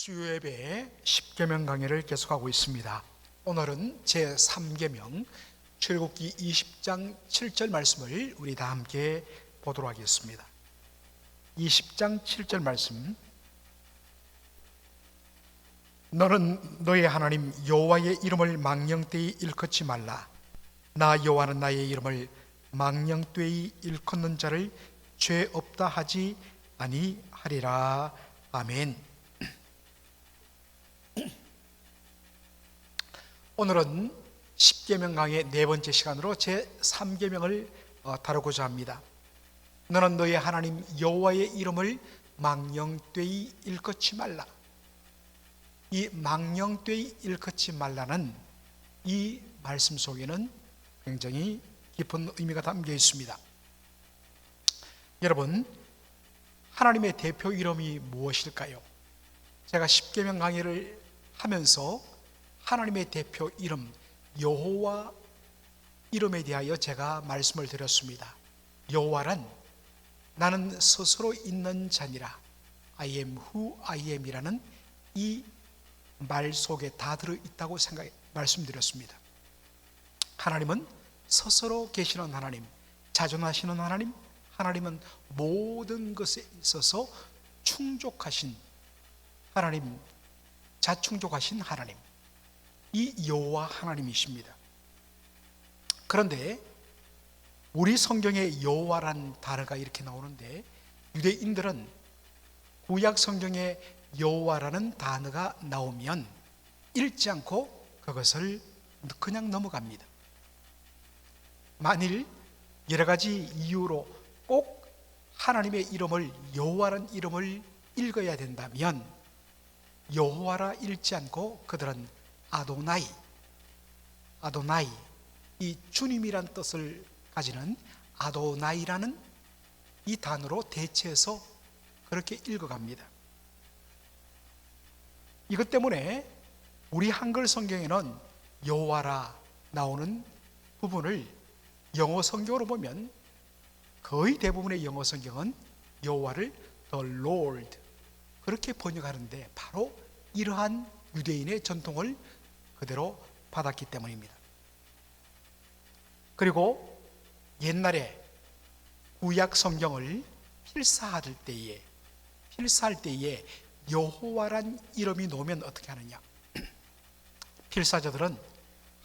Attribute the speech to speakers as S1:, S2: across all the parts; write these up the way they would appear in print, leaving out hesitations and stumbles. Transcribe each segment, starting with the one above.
S1: 주요 예배 10계명 강의를 계속하고 있습니다. 오늘은 제3계명 출애굽기 20장 7절 말씀을 우리 다 함께 보도록 하겠습니다. 20장 7절 말씀. 너는 너의 하나님 여호와의 이름을 망령되이 일컫지 말라. 나 여호와는 나의 이름을 망령되이 일컫는 자를 죄 없다 하지 아니하리라. 아멘. 오늘은 10계명 강의 네 번째 시간으로 제3계명을 다루고자 합니다. 너는 너의 하나님 여호와의 이름을 망령되이 일컫지 말라. 이 망령되이 일컫지 말라는 이 말씀 속에는 굉장히 깊은 의미가 담겨 있습니다. 여러분, 하나님의 대표 이름이 무엇일까요? 제가 10계명 강의를 하면서 하나님의 대표 이름 여호와 이름에 대하여 제가 말씀을 드렸습니다. 여호와란 나는 스스로 있는 자니라, I am who I am 이라는 이 말 속에 다 들어있다고 말씀드렸습니다. 하나님은 스스로 계시는 하나님, 자존하시는 하나님, 하나님은 모든 것에 있어서 충족하신 하나님, 자충족하신 하나님, 이 여호와 하나님이십니다. 그런데 우리 성경에 여호와란 단어가 이렇게 나오는데, 유대인들은 구약 성경에 여호와라는 단어가 나오면 읽지 않고 그것을 그냥 넘어갑니다. 만일 여러 가지 이유로 꼭 하나님의 이름을 여호와라는 이름을 읽어야 된다면 여호와라 읽지 않고 그들은 아도나이, 이 주님이란 뜻을 가지는 아도나이라는 이 단어로 대체해서 그렇게 읽어갑니다. 이것 때문에 우리 한글 성경에는 여호와라 나오는 부분을 영어 성경으로 보면 거의 대부분의 영어 성경은 여호와를 The Lord 그렇게 번역하는데, 바로 이러한 유대인의 전통을 그대로 받았기 때문입니다. 그리고 옛날에 구약 성경을 필사할 때에 여호와란 이름이 나오면 어떻게 하느냐? 필사자들은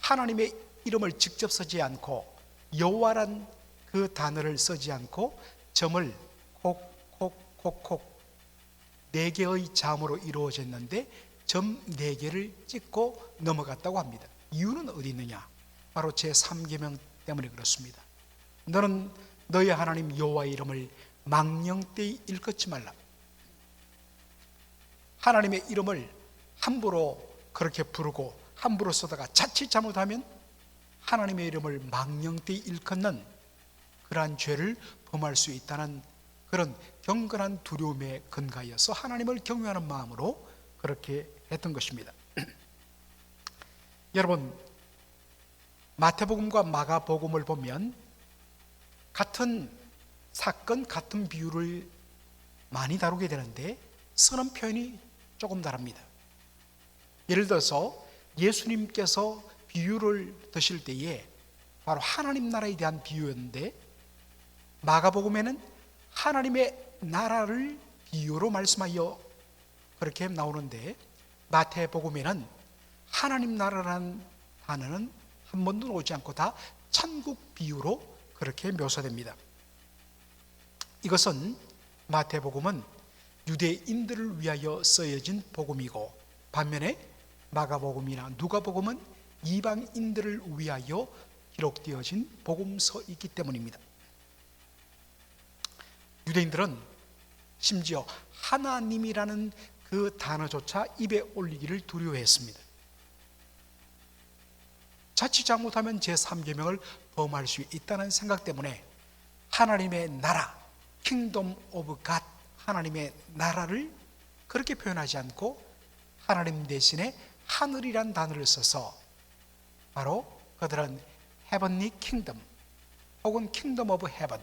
S1: 하나님의 이름을 직접 쓰지 않고 여호와란 그 단어를 쓰지 않고 점을 콕콕콕콕 4개의 자음으로 이루어졌는데 점 4개를 찍고 넘어갔다고 합니다. 이유는 어디 있느냐? 바로 제3계명 때문에 그렇습니다. 너는 너의 하나님 여호와의 이름을 망령되이 일컫지 말라. 하나님의 이름을 함부로 그렇게 부르고 함부로 쓰다가 자칫 잘못하면 하나님의 이름을 망령되이 일컫는 그러한 죄를 범할 수 있다는 그런 경건한 두려움에 근거하여서 하나님을 경외하는 마음으로 그렇게 했던 것입니다. 여러분, 마태복음과 마가복음을 보면 같은 사건, 같은 비유를 많이 다루게 되는데 쓰는 표현이 조금 다릅니다. 예를 들어서 예수님께서 비유를 드실 때에 바로 하나님 나라에 대한 비유였는데, 마가복음에는 하나님의 나라를 비유로 말씀하여 그렇게 나오는데, 마태복음에는 하나님 나라라는 단어는 한 번도 오지 않고 다 천국 비유로 그렇게 묘사됩니다. 이것은 마태복음은 유대인들을 위하여 쓰여진 복음이고, 반면에 마가복음이나 누가복음은 이방인들을 위하여 기록되어진 복음서이기 때문입니다. 유대인들은 심지어 하나님이라는 그 단어조차 입에 올리기를 두려워했습니다. 자칫 잘못하면 제3계명을 범할 수 있다는 생각 때문에 하나님의 나라, 킹덤 오브 갓, 하나님의 나라를 그렇게 표현하지 않고 하나님 대신에 하늘이란 단어를 써서 바로 그들은 헤븐리 킹덤 혹은 킹덤 오브 헤븐,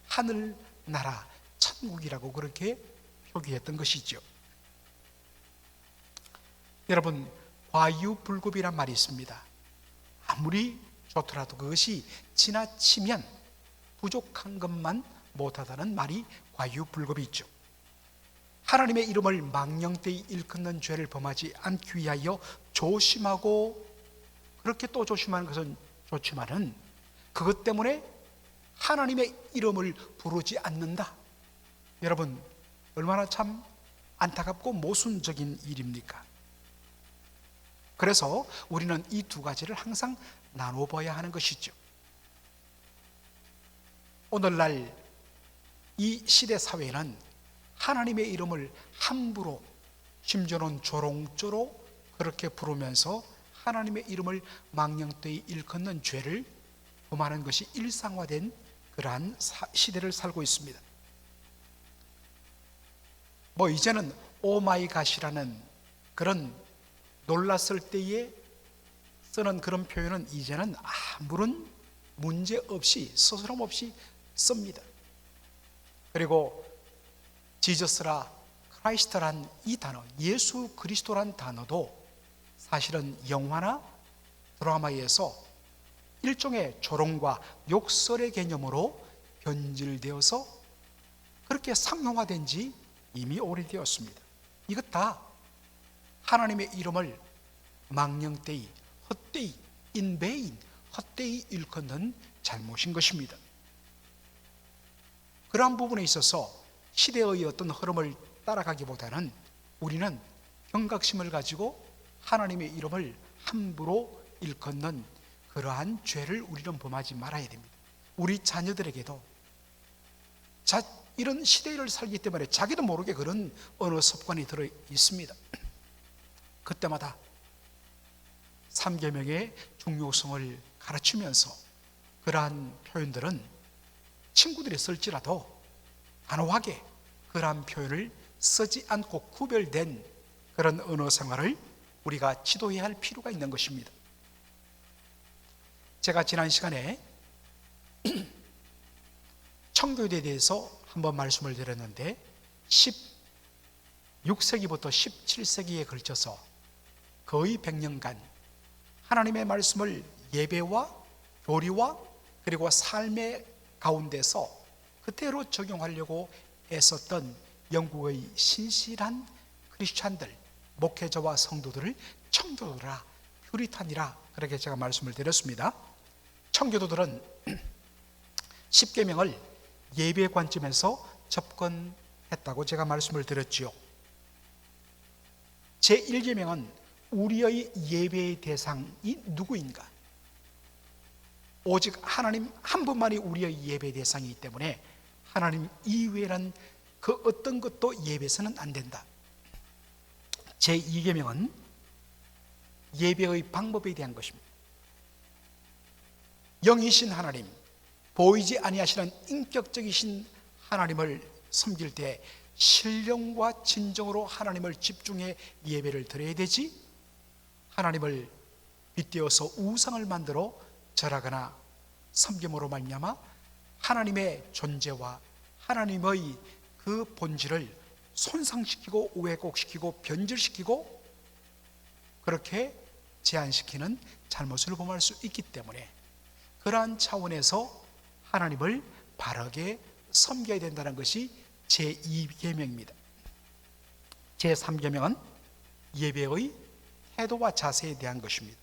S1: 하늘 나라, 천국이라고 그렇게 표기했던 것이죠. 여러분, 과유불급이란 말이 있습니다. 아무리 좋더라도 그것이 지나치면 부족한 것만 못하다는 말이 과유불급이 있죠. 하나님의 이름을 망령되이 일컫는 죄를 범하지 않기 위하여 조심하고, 그렇게 또 조심하는 것은 좋지만은 그것 때문에 하나님의 이름을 부르지 않는다. 여러분, 얼마나 참 안타깝고 모순적인 일입니까? 그래서 우리는 이 두 가지를 항상 나눠봐야 하는 것이죠. 오늘날 이 시대 사회에는 하나님의 이름을 함부로, 심지어는 조롱조로 그렇게 부르면서 하나님의 이름을 망령되이 일컫는 죄를 범하는 것이 일상화된 그러한 시대를 살고 있습니다. 이제는 오마이갓이라는 그런 놀랐을 때에 쓰는 그런 표현은 이제는 아무런 문제 없이, 스스럼 없이 씁니다. 그리고 지저스라, 크라이스트란 이 단어, 예수 그리스도란 단어도 사실은 영화나 드라마에서 일종의 조롱과 욕설의 개념으로 변질되어서 그렇게 상용화된 지 이미 오래되었습니다. 이것 다 하나님의 이름을 망령되이, 헛되이, 인베인, 헛되이 일컫는 잘못인 것입니다. 그러한 부분에 있어서 시대의 어떤 흐름을 따라가기보다는 우리는 경각심을 가지고 하나님의 이름을 함부로 일컫는 그러한 죄를 우리는 범하지 말아야 됩니다. 우리 자녀들에게도 이런 시대를 살기 때문에 자기도 모르게 그런 언어 습관이 들어 있습니다. 그때마다 3계명의 중요성을 가르치면서 그러한 표현들은 친구들이 쓸지라도 단호하게 그러한 표현을 쓰지 않고 구별된 그런 언어 생활을 우리가 지도해야 할 필요가 있는 것입니다. 제가 지난 시간에 청교도에 대해서 한번 말씀을 드렸는데 16세기부터 17세기에 걸쳐서 거의 100년간 하나님의 말씀을 예배와 교리와 그리고 삶의 가운데서 그대로 적용하려고 애썼던 영국의 신실한 크리스찬들, 목회자와 성도들을 청교도라, 퓨리탄이라 그렇게 제가 말씀을 드렸습니다. 청교도들은 10계명을 예배 관점에서 접근했다고 제가 말씀을 드렸지요. 제1계명은 우리의 예배의 대상이 누구인가? 오직 하나님 한 분만이 우리의 예배 대상이기 때문에 하나님 이외에는 그 어떤 것도 예배해서는 안 된다. 제2계명은 예배의 방법에 대한 것입니다. 영이신 하나님, 보이지 아니하시는 인격적이신 하나님을 섬길 때 신령과 진정으로 하나님을 집중해 예배를 드려야 되지, 하나님을 빗대어서 우상을 만들어 절하거나 섬김으로 말미암아 하나님의 존재와 하나님의 그 본질을 손상시키고 왜곡시키고 변질시키고 그렇게 제한시키는 잘못을 범할 수 있기 때문에 그러한 차원에서 하나님을 바르게 섬겨야 된다는 것이 제2계명입니다. 제3계명은 예배의 태도와 자세에 대한 것입니다.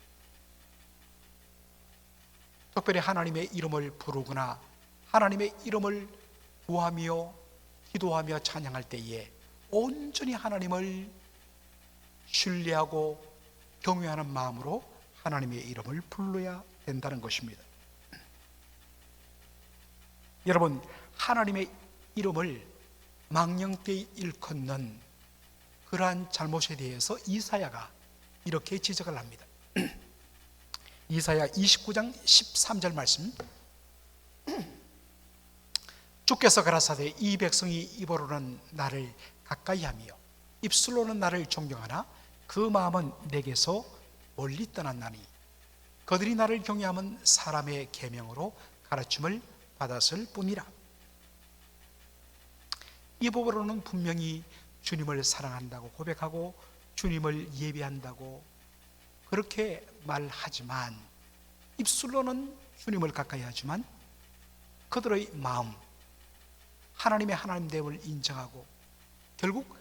S1: 특별히 하나님의 이름을 부르거나 하나님의 이름을 구하며 기도하며 찬양할 때에 온전히 하나님을 신뢰하고 경외하는 마음으로 하나님의 이름을 불러야 된다는 것입니다. 여러분, 하나님의 이름을 망령되이 일컫는 그러한 잘못에 대해서 이사야가 이렇게 지적을 합니다. 이사야 29장 13절 말씀, 주께서 가라사대 이 백성이 입으로는 나를 가까이하며 입술로는 나를 존경하나 그 마음은 내게서 멀리 떠났나니 그들이 나를 경외함은 사람의 계명으로 가르침을 받았을 뿐이라. 이 부분으로는 분명히 주님을 사랑한다고 고백하고 주님을 예배한다고 그렇게 말하지만, 입술로는 주님을 가까이 하지만 그들의 마음, 하나님의 하나님됨을 인정하고, 결국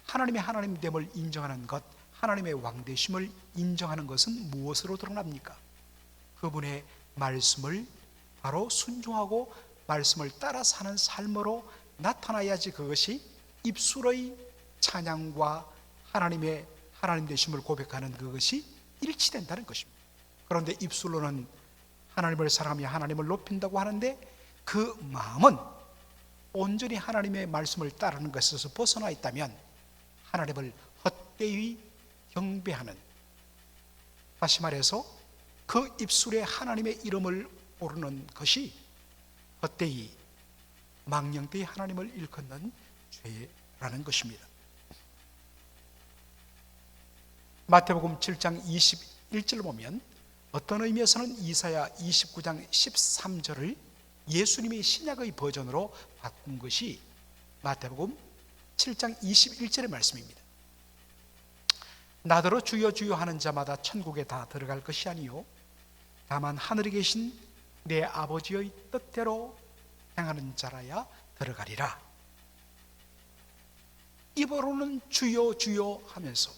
S1: 하나님의 하나님됨을 인정하는 것, 하나님의 왕되심을 인정하는 것은 무엇으로 드러납니까? 그분의 말씀을 바로 순종하고 말씀을 따라 사는 삶으로 나타나야지 그것이 입술의 찬양과 하나님의 하나님 되심을 고백하는 그것이 일치된다는 것입니다. 그런데 입술로는 하나님을 사랑하며 하나님을 높인다고 하는데 그 마음은 온전히 하나님의 말씀을 따르는 것에서 벗어나 있다면 하나님을 헛되이 경배하는, 다시 말해서 그 입술에 하나님의 이름을 오르는 것이 헛되이 망령되이 하나님을 일컫는 죄라는 것입니다. 마태복음 7장 21절을 보면 어떤 의미에서는 이사야 29장 13절을 예수님의 신약의 버전으로 바꾼 것이 마태복음 7장 21절의 말씀입니다. 나더러 주여 주여 하는 자마다 천국에 다 들어갈 것이 아니요 다만 하늘에 계신 내 아버지의 뜻대로 행하는 자라야 들어가리라. 입으로는 주여 주여 하면서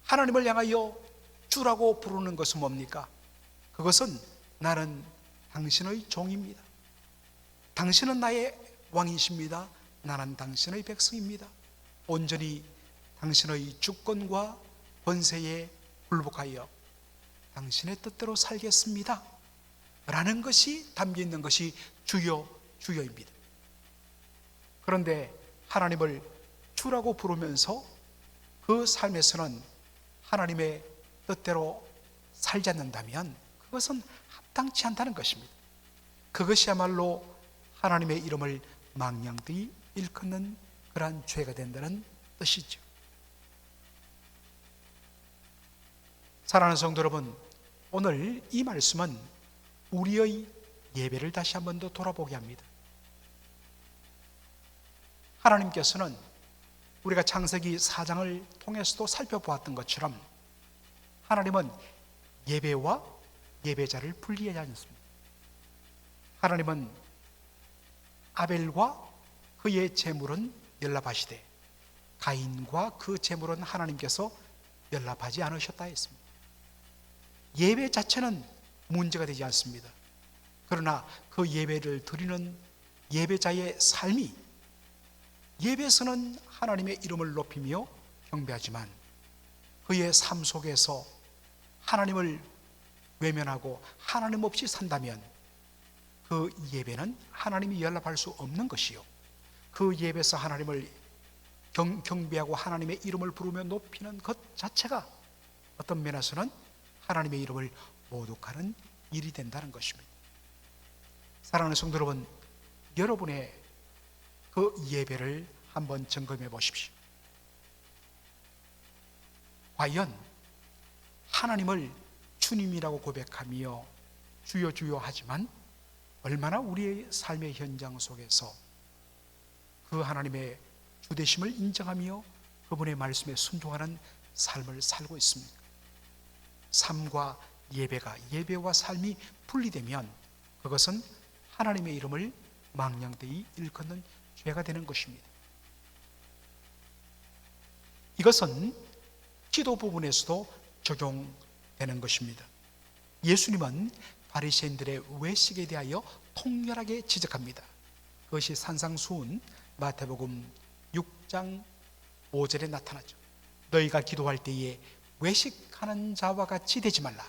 S1: 하나님을 향하여 주라고 부르는 것은 뭡니까? 그것은 나는 당신의 종입니다. 당신은 나의 왕이십니다. 나는 당신의 백성입니다. 온전히 당신의 주권과 권세에 굴복하여 당신의 뜻대로 살겠습니다 라는 것이 담겨 있는 것이 주여 주여입니다. 그런데 하나님을 주라고 부르면서 그 삶에서는 하나님의 뜻대로 살지 않는다면 그것은 합당치 않다는 것입니다. 그것이야말로 하나님의 이름을 망령되이 일컫는 그러한 죄가 된다는 뜻이죠. 사랑하는 성도 여러분, 오늘 이 말씀은 우리의 예배를 다시 한 번 더 돌아보게 합니다. 하나님께서는 우리가 창세기 4장을 통해서도 살펴보았던 것처럼 하나님은 예배와 예배자를 분리하지 않습니다. 하나님은 아벨과 그의 제물은 연락하시되 가인과 그 제물은 하나님께서 연락하지 않으셨다 했습니다. 예배 자체는 문제가 되지 않습니다. 그러나 그 예배를 드리는 예배자의 삶이, 예배에서는 하나님의 이름을 높이며 경배하지만 그의 삶 속에서 하나님을 외면하고 하나님 없이 산다면 그 예배는 하나님이 연락할 수 없는 것이요, 그 예배에서 하나님을 경배하고 하나님의 이름을 부르며 높이는 것 자체가 어떤 면에서는 하나님의 이름을 모독하는 일이 된다는 것입니다. 사랑하는 성도 여러분, 여러분의 그 예배를 한번 점검해 보십시오. 과연 하나님을 주님이라고 고백하며 주여 주여 하지만 얼마나 우리의 삶의 현장 속에서 그 하나님의 주되심을 인정하며 그분의 말씀에 순종하는 삶을 살고 있습니까? 삶과 예배가, 예배와 삶이 분리되면 그것은 하나님의 이름을 망령되이 일컫는 죄가 되는 것입니다. 이것은 기도 부분에서도 적용되는 것입니다. 예수님은 바리새인들의 외식에 대하여 통렬하게 지적합니다. 그것이 산상수훈 마태복음 6장 5절에 나타나죠. 너희가 기도할 때에 외식하는 자와 같이 되지 말라.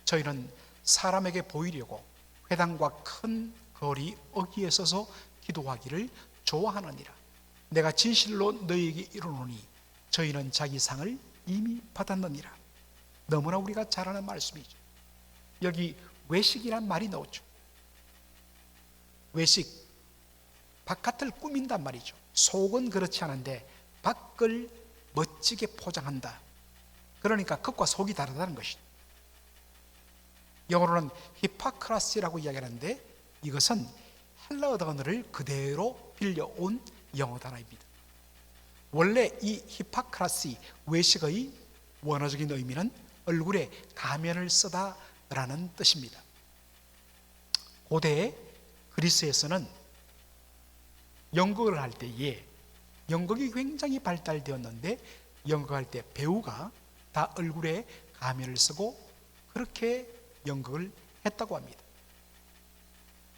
S1: 저희는 사람에게 보이려고 회당과 큰 거리 어귀에 서서 기도하기를 좋아하느니라. 내가 진실로 너희에게 이르노니 저희는 자기 상을 이미 받았느니라. 너무나 우리가 잘 아는 말씀이죠. 여기 외식이란 말이 나오죠. 외식, 바깥을 꾸민단 말이죠. 속은 그렇지 않은데 밖을 멋지게 포장한다. 그러니까 겉과 속이 다르다는 것이죠. 영어로는 히파크라시라고 이야기하는데 이것은 헬라어 단어를 그대로 빌려온 영어 단어입니다. 원래 이 히파크라시 외식의 원어적인 의미는 얼굴에 가면을 쓰다라는 뜻입니다. 고대 그리스에서는 연극을 할 때에 연극이 굉장히 발달되었는데 연극할 때 배우가 다 얼굴에 가면을 쓰고 그렇게 연극을 했다고 합니다.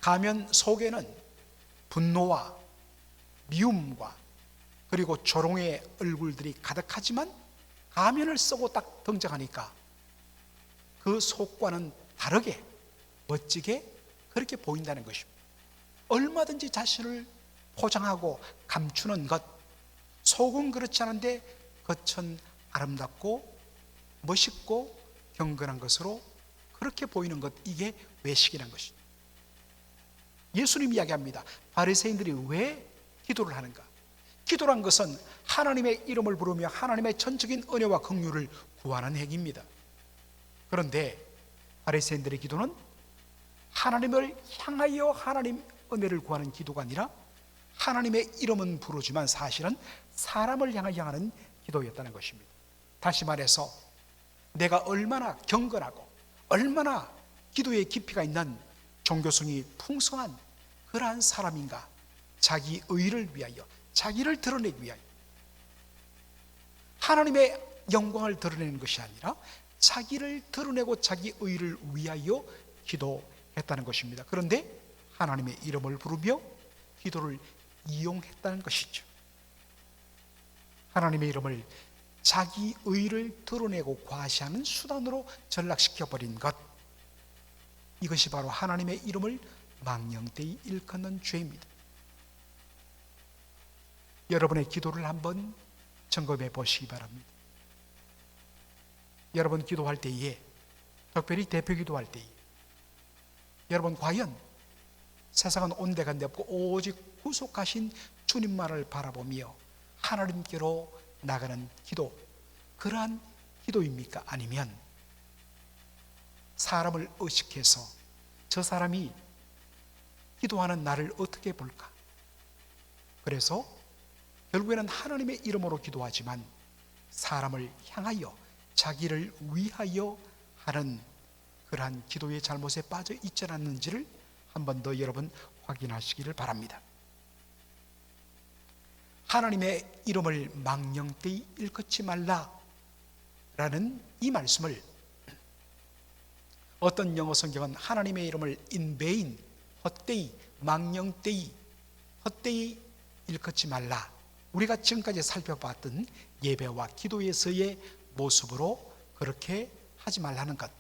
S1: 가면 속에는 분노와 미움과 그리고 조롱의 얼굴들이 가득하지만 가면을 쓰고 딱 등장하니까 그 속과는 다르게 멋지게 그렇게 보인다는 것입니다. 얼마든지 자신을 포장하고 감추는 것, 속은 그렇지 않은데 겉은 아름답고 멋있고 경건한 것으로 그렇게 보이는 것, 이게 외식이라는 것입니다. 예수님 이야기합니다. 바리새인들이 왜 기도를 하는가? 기도란 것은 하나님의 이름을 부르며 하나님의 전적인 은혜와 긍휼을 구하는 행위입니다. 그런데 바리새인들의 기도는 하나님을 향하여 하나님 은혜를 구하는 기도가 아니라 하나님의 이름은 부르지만 사실은 사람을 향하여 하는 기도였다는 것입니다. 다시 말해서 내가 얼마나 경건하고 얼마나 기도의 깊이가 있는 종교성이 풍성한 그러한 사람인가, 자기 의를 위하여, 자기를 드러내기 위하여, 하나님의 영광을 드러내는 것이 아니라 자기를 드러내고 자기 의를 위하여 기도했다는 것입니다. 그런데 하나님의 이름을 부르며 기도를 이용했다는 것이죠. 하나님의 이름을 자기 의를 드러내고 과시하는 수단으로 전락시켜버린 것, 이것이 바로 하나님의 이름을 망령되이 일컫는 죄입니다. 여러분의 기도를 한번 점검해 보시기 바랍니다. 여러분 기도할 때에, 특별히 대표 기도할 때에 여러분 과연 세상은 온데간데 없고 오직 구속하신 주님만을 바라보며 하나님께로 나가는 기도, 그러한 기도입니까? 아니면 사람을 의식해서 저 사람이 기도하는 나를 어떻게 볼까? 그래서 결국에는 하나님의 이름으로 기도하지만 사람을 향하여 자기를 위하여 하는 그러한 기도의 잘못에 빠져 있지 않았는지를 한 번 더 여러분 확인하시기를 바랍니다. 하나님의 이름을 망령되이 일컫지 말라라는 이 말씀을 어떤 영어 성경은 하나님의 이름을 in vain, 헛되이, 망령되이, 헛되이 일컫지 말라, 우리가 지금까지 살펴봤던 예배와 기도에서의 모습으로 그렇게 하지 말라는 것.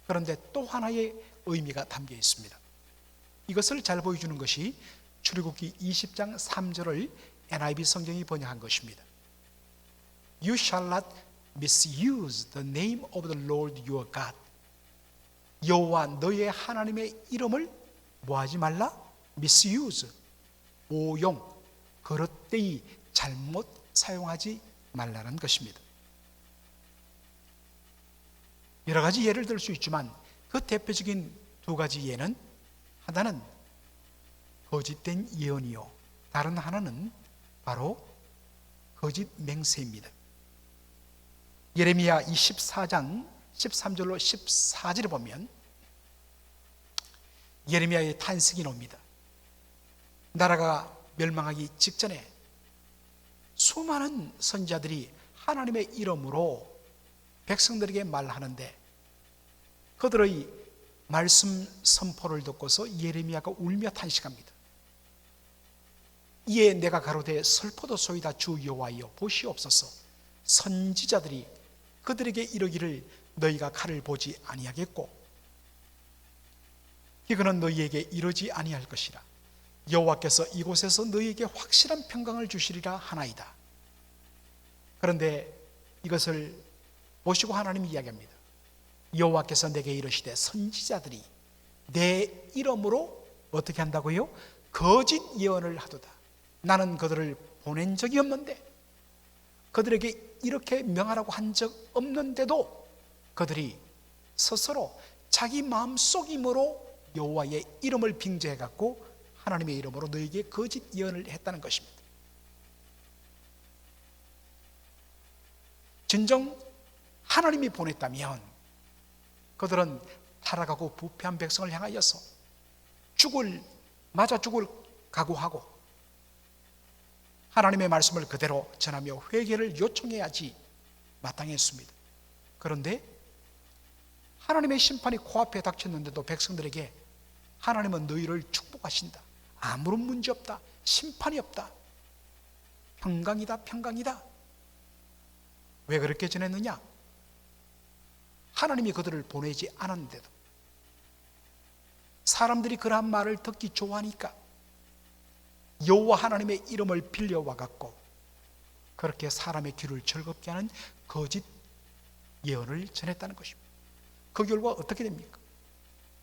S1: 그런데 또 하나의 의미가 담겨 있습니다. 이것을 잘 보여주는 것이 출애굽기 20장 3절을 NIV 성경이 번역한 것입니다. You shall not misuse the name of the Lord your God. 여호와 너의 하나님의 이름을 뭐하지 말라? misuse, 오용, 그릇되이 잘못 사용하지 말라는 것입니다. 여러 가지 예를 들 수 있지만 그 대표적인 두 가지 예는, 하나는 거짓된 예언이요, 다른 하나는 바로 거짓 맹세입니다. 예레미야 24장 13절로 14절에 보면 예레미야의 탄식이 나옵니다. 나라가 멸망하기 직전에 수많은 선지자들이 하나님의 이름으로 백성들에게 말하는데 그들의 말씀 선포를 듣고서 예레미야가 울며 탄식합니다. 이에 내가 가로되 슬퍼도소이다 주 여호와여 보시옵소서. 선지자들이 그들에게 이르기를 너희가 칼을 보지 아니하겠고 기근은 너희에게 이르지 아니할 것이라. 여호와께서 이곳에서 너희에게 확실한 평강을 주시리라 하나이다. 그런데 이것을 보시고 하나님이 이야기합니다. 여호와께서 내게 이르시되 선지자들이 내 이름으로 어떻게 한다고요? 거짓 예언을 하도다. 나는 그들을 보낸 적이 없는데, 그들에게 이렇게 명하라고 한 적 없는데도 그들이 스스로 자기 마음속임으로 여호와의 이름을 빙자해 갖고 하나님의 이름으로 너에게 거짓 예언을 했다는 것입니다. 진정 하나님이 보냈다면 그들은 타락하고 부패한 백성을 향하여서 맞아 죽을 각오하고 하나님의 말씀을 그대로 전하며 회개를 요청해야지 마땅했습니다. 그런데 하나님의 심판이 코앞에 닥쳤는데도 백성들에게 하나님은 너희를 축복하신다, 아무런 문제 없다, 심판이 없다, 평강이다, 평강이다. 왜 그렇게 전했느냐? 하나님이 그들을 보내지 않았는데도 사람들이 그러한 말을 듣기 좋아하니까 여호와 하나님의 이름을 빌려와 갖고 그렇게 사람의 귀를 즐겁게 하는 거짓 예언을 전했다는 것입니다. 그 결과 어떻게 됩니까?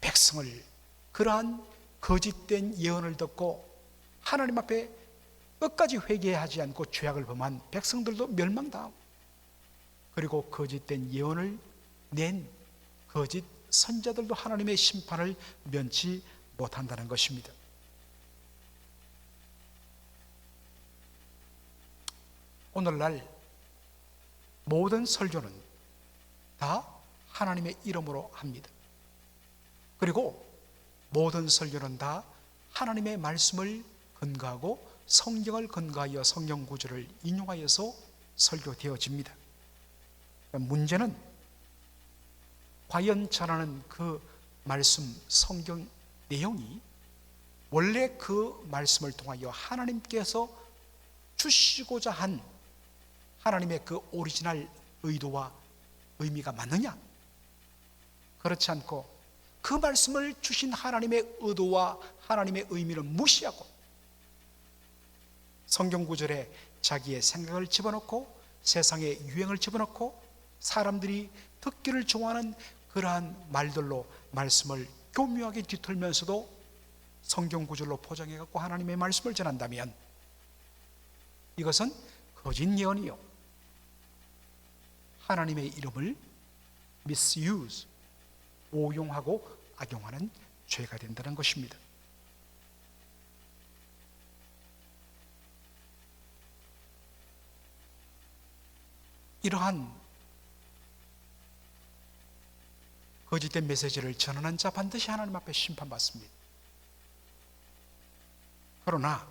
S1: 백성을 그러한 거짓된 예언을 듣고 하나님 앞에 끝까지 회개하지 않고 죄악을 범한 백성들도 멸망당하고, 그리고 거짓된 예언을 낸 거짓 선자들도 하나님의 심판을 면치 못한다는 것입니다. 오늘날 모든 설교는 다 하나님의 이름으로 합니다. 그리고 모든 설교는 다 하나님의 말씀을 근거하고 성경을 근거하여 성경 구절을 인용하여서 설교되어집니다. 문제는 과연 전하는 그 말씀, 성경 내용이 원래 그 말씀을 통하여 하나님께서 주시고자 한 하나님의 그 오리지널 의도와 의미가 맞느냐? 그렇지 않고 그 말씀을 주신 하나님의 의도와 하나님의 의미를 무시하고 성경 구절에 자기의 생각을 집어넣고 세상의 유행을 집어넣고 사람들이 듣기를 좋아하는 그러한 말들로 말씀을 교묘하게 뒤틀면서도 성경 구절로 포장해 갖고 하나님의 말씀을 전한다면 이것은 거짓 예언이요, 하나님의 이름을 misuse, 오용하고 악용하는 죄가 된다는 것입니다. 이러한 거짓된 메시지를 전하는 자 반드시 하나님 앞에 심판받습니다. 그러나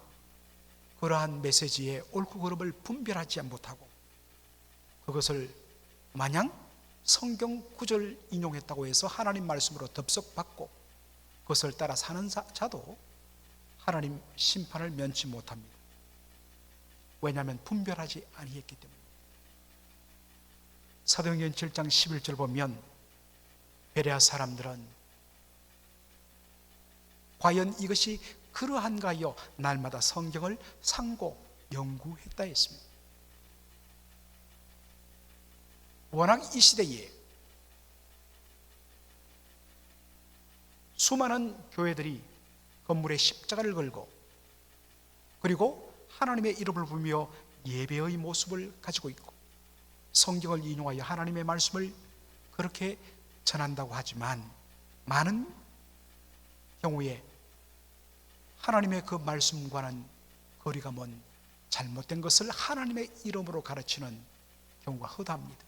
S1: 그러한 메시지의 옳고 그름을 분별하지 못하고 그것을 마냥 성경 구절 인용했다고 해서 하나님 말씀으로 덥석받고 그것을 따라 사는 자도 하나님 심판을 면치 못합니다. 왜냐하면 분별하지 아니했기 때문에. 사도행전 7장 11절 보면 베레아 사람들은 과연 이것이 그러한가요? 날마다 성경을 상고 연구했다 했습니다. 워낙 이 시대에 수많은 교회들이 건물에 십자가를 걸고 그리고 하나님의 이름을 부르며 예배의 모습을 가지고 있고 성경을 인용하여 하나님의 말씀을 그렇게 전한다고 하지만 많은 경우에 하나님의 그 말씀과는 거리가 먼 잘못된 것을 하나님의 이름으로 가르치는 경우가 허다합니다.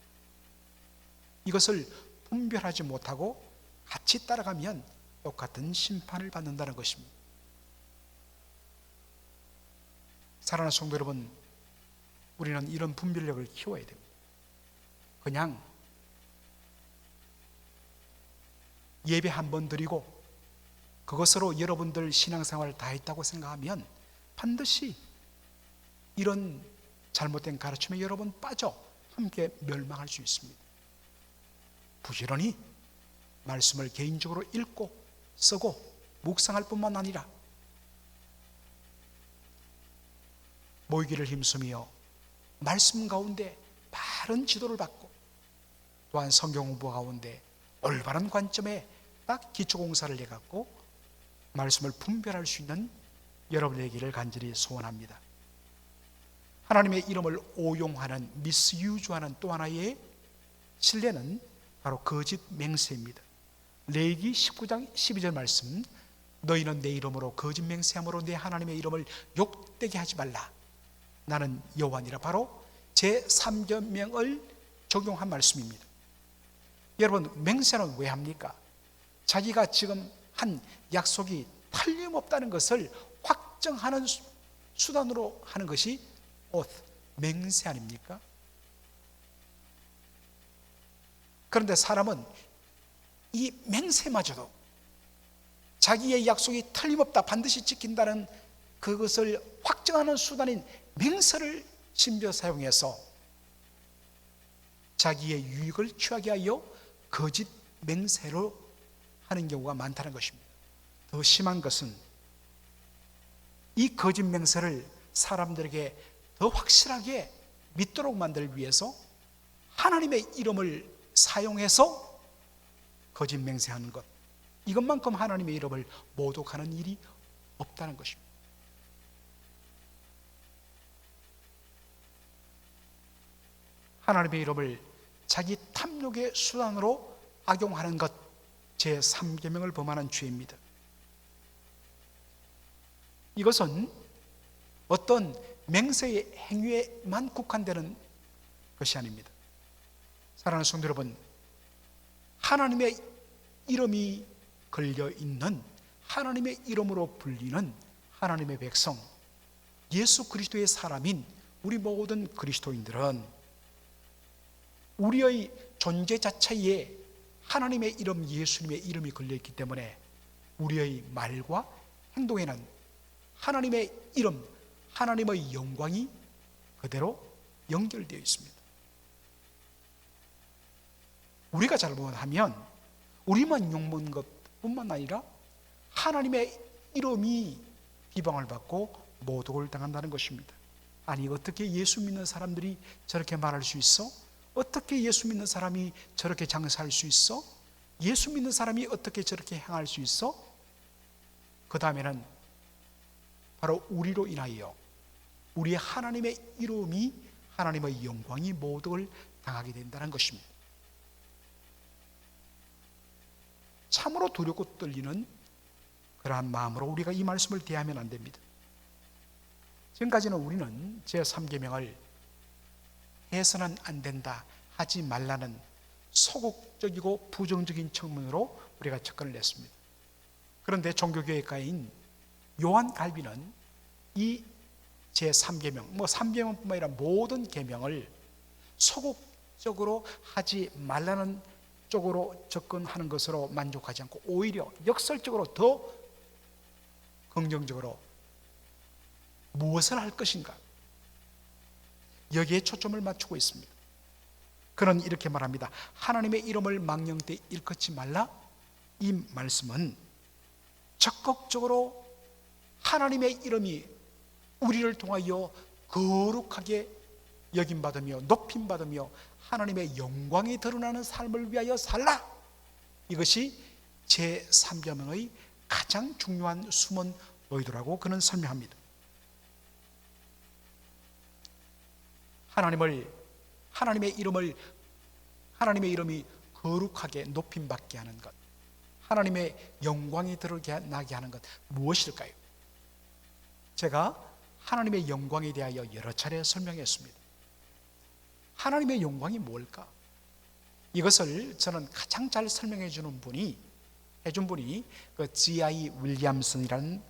S1: 이것을 분별하지 못하고 같이 따라가면 똑같은 심판을 받는다는 것입니다. 사랑하는 성도 여러분, 우리는 이런 분별력을 키워야 됩니다. 그냥 예배 한 번 드리고 그것으로 여러분들 신앙생활을 다 했다고 생각하면 반드시 이런 잘못된 가르침에 여러분 빠져 함께 멸망할 수 있습니다. 부지런히 말씀을 개인적으로 읽고 쓰고 묵상할 뿐만 아니라 모이기를 힘쓰며 말씀 가운데 바른 지도를 받고 또한 성경 공부 가운데 올바른 관점에 딱 기초공사를 해갖고 말씀을 분별할 수 있는 여러분의 길을 간절히 소원합니다. 하나님의 이름을 오용하는 미스유즈하는 또 하나의 신뢰는 바로 거짓 맹세입니다. 레위기 19장 12절 말씀, 너희는 내 이름으로 거짓 맹세함으로 내 하나님의 이름을 욕되게 하지 말라. 나는 여호와니라. 바로 제3계명을 적용한 말씀입니다. 여러분, 맹세는 왜 합니까? 자기가 지금 한 약속이 틀림없다는 것을 확정하는 수단으로 하는 것이 oath, 맹세 아닙니까? 그런데 사람은 이 맹세마저도 자기의 약속이 틀림없다, 반드시 지킨다는 그것을 확정하는 수단인 맹세를 심지어 사용해서 자기의 유익을 취하게 하여 거짓 맹세로 하는 경우가 많다는 것입니다. 더 심한 것은 이 거짓 맹세를 사람들에게 더 확실하게 믿도록 만들기 위해서 하나님의 이름을 사용해서 거짓 맹세하는 것, 이것만큼 하나님의 이름을 모독하는 일이 없다는 것입니다. 하나님의 이름을 자기 탐욕의 수단으로 악용하는 것, 제3계명을 범하는 죄입니다. 이것은 어떤 맹세의 행위에만 국한되는 것이 아닙니다. 사랑하는 성도 여러분, 하나님의 이름이 걸려있는, 하나님의 이름으로 불리는 하나님의 백성, 예수 그리스도의 사람인 우리 모든 그리스도인들은 우리의 존재 자체에 하나님의 이름, 예수님의 이름이 걸려있기 때문에 우리의 말과 행동에는 하나님의 이름, 하나님의 영광이 그대로 연결되어 있습니다. 우리가 잘못하면 우리만 욕먹는 것뿐만 아니라 하나님의 이름이 비방을 받고 모독을 당한다는 것입니다. 아니, 어떻게 예수 믿는 사람들이 저렇게 말할 수 있어? 어떻게 예수 믿는 사람이 저렇게 장사할 수 있어? 예수 믿는 사람이 어떻게 저렇게 행할 수 있어? 그 다음에는 바로 우리로 인하여 우리의 하나님의 이름이, 하나님의 영광이 모독을 당하게 된다는 것입니다. 참으로 두렵고 떨리는 그러한 마음으로 우리가 이 말씀을 대하면 안 됩니다. 지금까지는 우리는 제3계명을 해서는 안 된다, 하지 말라는 소극적이고 부정적인 측면으로 우리가 접근을 했습니다. 그런데 종교교육가인 요한 갈비는 이 제3계명, 3계명뿐만 아니라 모든 계명을 소극적으로 하지 말라는 쪽으로 접근하는 것으로 만족하지 않고 오히려 역설적으로 더 긍정적으로 무엇을 할 것인가, 여기에 초점을 맞추고 있습니다. 그는 이렇게 말합니다. 하나님의 이름을 망령되이 일컫지 말라. 이 말씀은 적극적으로 하나님의 이름이 우리를 통하여 거룩하게 여김받으며 높임받으며 하나님의 영광이 드러나는 삶을 위하여 살라, 이것이 제3계명의 가장 중요한 숨은 의도라고 그는 설명합니다. 하나님의 이름이 거룩하게 높임받게 하는 것, 하나님의 영광이 드러나게 하는 것, 무엇일까요? 제가 하나님의 영광에 대하여 여러 차례 설명했습니다. 하나님의 영광이 뭘까? 이것을 저는 가장 잘 설명해 주는 분이 그 G.I. 윌리엄슨이라는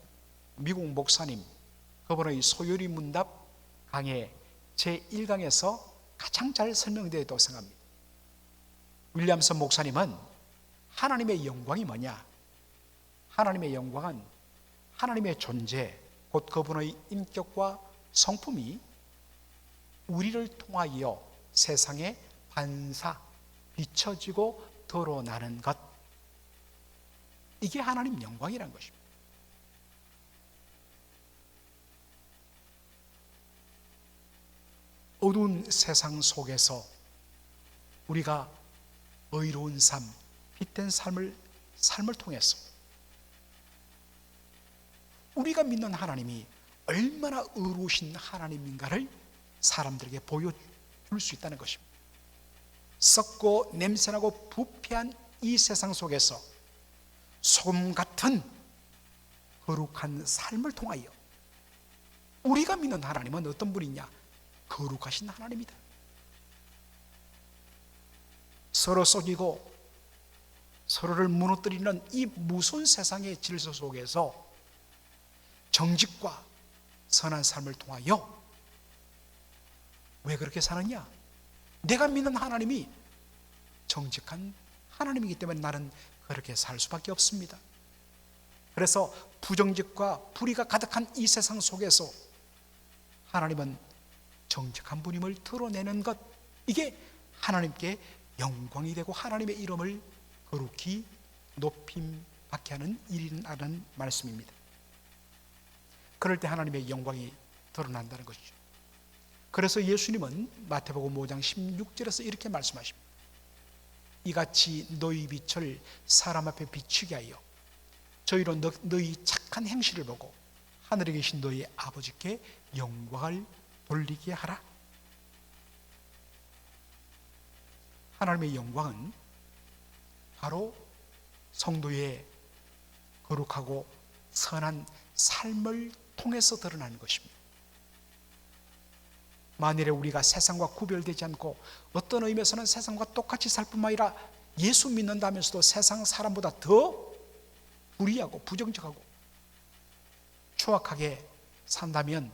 S1: 미국 목사님, 그분의 소요리 문답 강의 제1강에서 가장 잘 설명되었다고 생각합니다. 윌리엄슨 목사님은 하나님의 영광이 뭐냐? 하나님의 영광은 하나님의 존재, 곧 그분의 인격과 성품이 우리를 통하여 세상에 비춰지고 드러나는 것, 이게 하나님 영광이라는 것입니다. 어두운 세상 속에서 우리가 의로운 삶, 빛된 삶을 통해서 우리가 믿는 하나님이 얼마나 의로우신 하나님인가를 사람들에게 보여줄 수 있다는 것입니다. 썩고 냄새나고 부패한 이 세상 속에서 소금 같은 거룩한 삶을 통하여 우리가 믿는 하나님은 어떤 분이냐? 거룩하신 하나님이다. 서로 속이고 서로를 무너뜨리는 이 무서운 세상의 질서 속에서 정직과 선한 삶을 통하여 왜 그렇게 사느냐? 내가 믿는 하나님이 정직한 하나님이기 때문에 나는 그렇게 살 수밖에 없습니다. 그래서 부정직과 불의가 가득한 이 세상 속에서 하나님은 정직한 분임을 드러내는 것, 이게 하나님께 영광이 되고 하나님의 이름을 거룩히 높임 받게 하는 일이라는 말씀입니다. 그럴 때 하나님의 영광이 드러난다는 것이죠. 그래서 예수님은 마태복음 5장 16절에서 이렇게 말씀하십니다. 이같이 너희 빛을 사람 앞에 비추게 하여 저희로 너희 착한 행실을 보고 하늘에 계신 너희 아버지께 영광을 돌리게 하라. 하나님의 영광은 바로 성도의 거룩하고 선한 삶을 통해서 드러나는 것입니다. 만일에 우리가 세상과 구별되지 않고 어떤 의미에서는 세상과 똑같이 살 뿐만 아니라 예수 믿는다면서도 세상 사람보다 더 불의하고 부정적하고 추악하게 산다면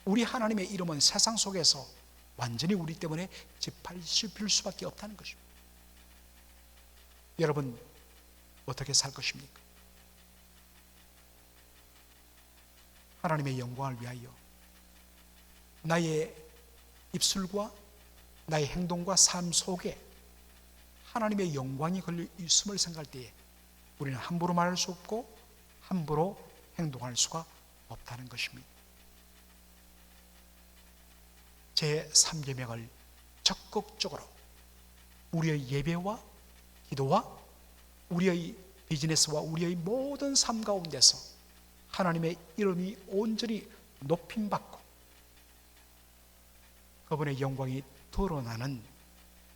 S1: 우리 하나님의 이름은 세상 속에서 완전히 우리 때문에 짓밟힐 수밖에 없다는 것입니다. 여러분 어떻게 살 것입니까? 하나님의 영광을 위하여 나의 입술과 나의 행동과 삶 속에 하나님의 영광이 걸려 있음을 생각할 때에 우리는 함부로 말할 수 없고 함부로 행동할 수가 없다는 것입니다. 제3계명을 적극적으로 우리의 예배와 기도와 우리의 비즈니스와 우리의 모든 삶 가운데서 하나님의 이름이 온전히 높임받고 그분의 영광이 드러나는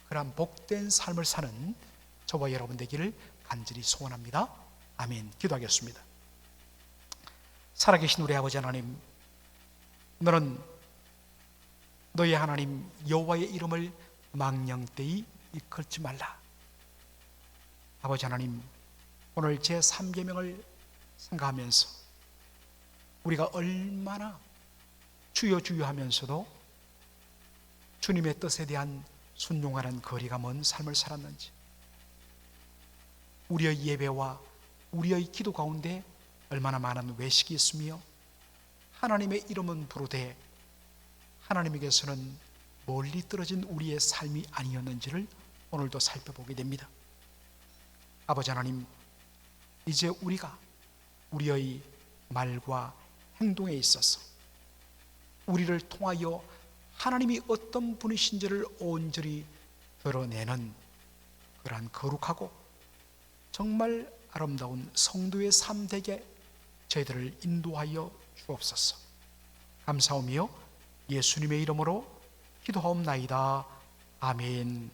S1: 그러한 복된 삶을 사는 저와 여러분 되기를 간절히 소원합니다. 아멘. 기도하겠습니다. 살아계신 우리 아버지 하나님, 너는 너희 하나님 여호와의 이름을 망령되이 일컬지 말라. 아버지 하나님, 오늘 제3계명을 생각하면서 우리가 얼마나 주여 주여 하면서도 주님의 뜻에 대한 순종하는 거리가 먼 삶을 살았는지, 우리의 예배와 우리의 기도 가운데 얼마나 많은 외식이 있으며 하나님의 이름은 부르되 하나님에게서는 멀리 떨어진 우리의 삶이 아니었는지를 오늘도 살펴보게 됩니다. 아버지 하나님, 이제 우리가 우리의 말과 행동에 있어서 우리를 통하여 하나님이 어떤 분이신지를 온전히 드러내는 그러한 거룩하고 정말 아름다운 성도의 삶 되게 저희들을 인도하여 주옵소서. 감사하며 예수님의 이름으로 기도하옵나이다. 아멘.